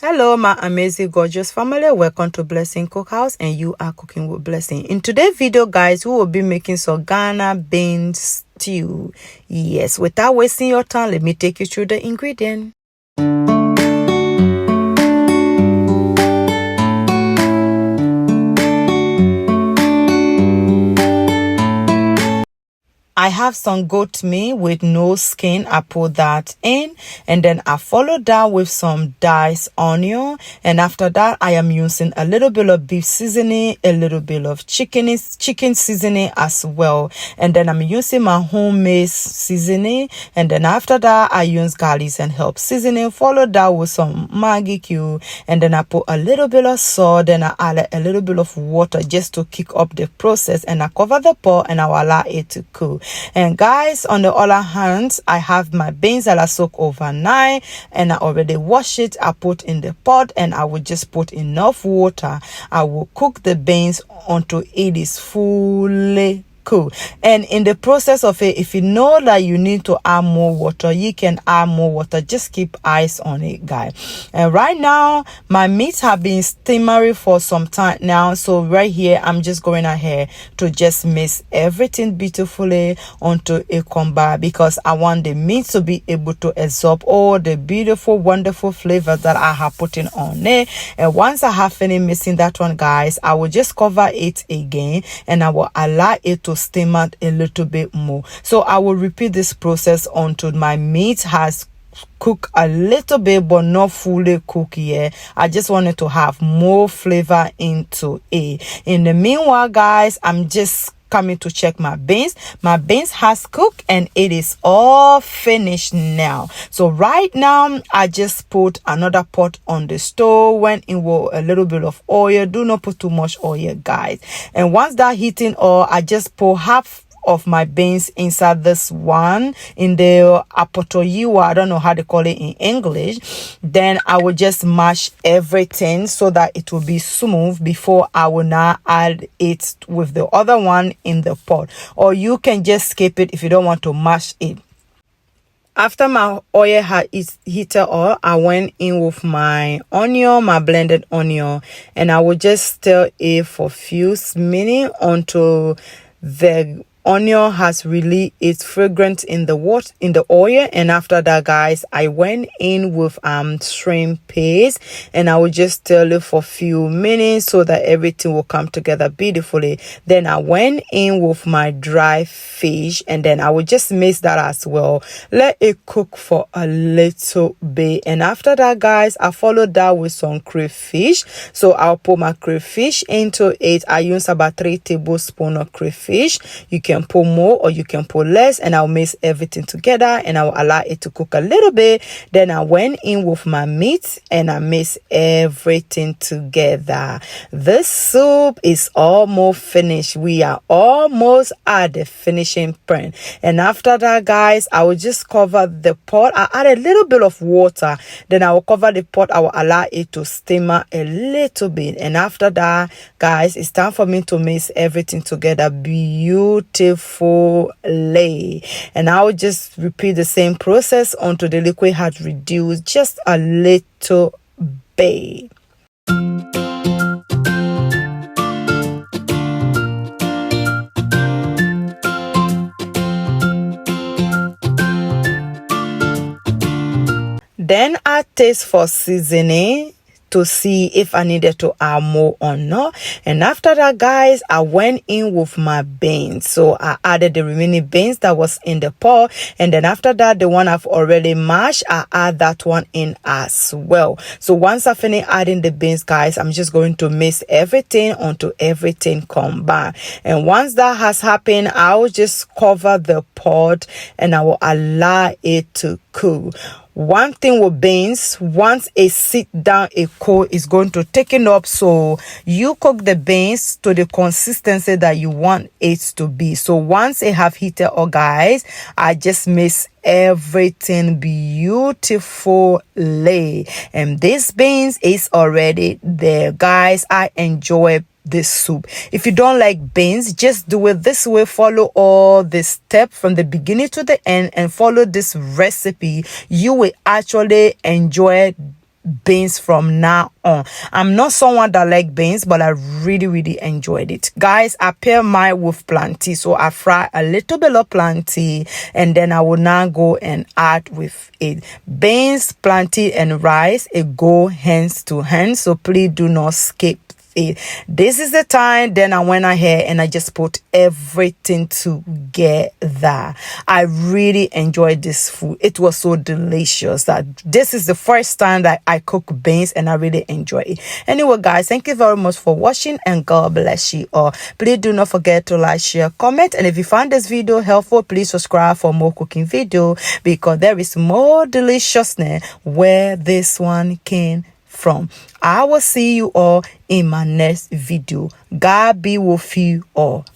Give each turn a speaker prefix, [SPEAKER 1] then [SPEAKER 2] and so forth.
[SPEAKER 1] Hello, my amazing, gorgeous family. Welcome to Blessing Cookhouse, and you are cooking with Blessing. In today's video, guys, we will be making some Ghana beans stew. Yes, without wasting your time, let me take you through the ingredients. I have some goat meat with no skin. I put that in, and then I follow that with some diced onion, and after that I am using a little bit of beef seasoning, a little bit of chicken seasoning as well, and then I'm using my homemade seasoning, and then after that I use garlic and herb seasoning. Follow that with some Maggi cube, and then I put a little bit of salt, then I add a little bit of water just to kick up the process, and I cover the pot and I will allow it to cook. And guys, on the other hand, I have my beans that I soak overnight, and I already wash it. I put in the pot, and I will just put enough water. I will cook the beans until it is fully cool. And in the process of it, if you know that you need to add more water, you can add more water. Just keep eyes on it, guys. And right now my meats have been steaming for some time now, so right here I'm just going ahead to just mix everything beautifully onto a combine, because I want the meat to be able to absorb all the beautiful, wonderful flavors that I have put in on it. And once I have finished mixing that one, guys, I will just cover it again, and I will allow it to steam out a little bit more. So I will repeat this process until my meat has cooked a little bit but not fully cooked yet. I just wanted to have more flavor into it. In the meanwhile, guys, I'm just coming to check my beans. My beans has cooked and it is all finished now. So right now I just put another pot on the stove, went in with a little bit of oil. Do not put too much oil, guys. And once that heating oil, I just pour half of my beans inside this one in the apotoyiwa. I don't know how to call it in English. Then I will just mash everything so that it will be smooth before I will now add it with the other one in the pot. Or you can just skip it if you don't want to mash it. After my oil had heated up, I went in with my onion, my blended onion, and I will just stir it for a few minutes until the onion has really its fragrance in the oil. And after that, guys, I went in with shrimp paste, and I will just stir it for a few minutes so that everything will come together beautifully. Then I went in with my dry fish, and then I will just mix that as well. Let it cook for a little bit, and after that, guys, I followed that with some crayfish. So I'll put my crayfish into it. I use about 3 tablespoons of crayfish. You can put more or you can put less, and I'll mix everything together and I'll allow it to cook a little bit. Then I went in with my meat and I mix everything together. This soup is almost finished. We are almost at the finishing point. And after that, guys, I will just cover the pot. I add a little bit of water, then I will cover the pot. I will allow it to simmer a little bit, and after that, guys, it's time for me to mix everything together beautifully. And I will just repeat the same process until the liquid has reduced just a little bit. Then I taste for seasoning to see if I needed to add more or not. And after that, guys, I went in with my beans. So I added the remaining beans that was in the pot, and then after that, the one I've already mashed, I add that one in as well. So once I finish adding the beans, guys, I'm just going to mix everything until everything combine. And once that has happened, I will just cover the pot and I will allow it to cool. One thing with beans, once it sit down, a cold is going to take it up. So you cook the beans to the consistency that you want it to be. So once it have heated up, guys, I just mix everything beautifully. And this beans is already there, guys. I enjoy this soup. If you don't like beans, just do it this way. Follow all the steps from the beginning to the end and follow this recipe. You will actually enjoy beans from now on. I'm not someone that like beans, but I really enjoyed it. Guys, I pair mine with plantain, so I fry a little bit of plantain, and then I will now go and add with it beans, plantain, and rice. It go hands to hand, so please do not skip it. This is the time. Then I went ahead and I just put everything together. I really enjoyed this food. It was so delicious that this is the first time that I cook beans, and I really enjoy it. Anyway, guys, thank you very much for watching, and God bless you all. Please do not forget to like, share, comment, and if you found this video helpful, please subscribe for more cooking video, because there is more deliciousness where this one came from. I will see you all in my next video. God be with you all.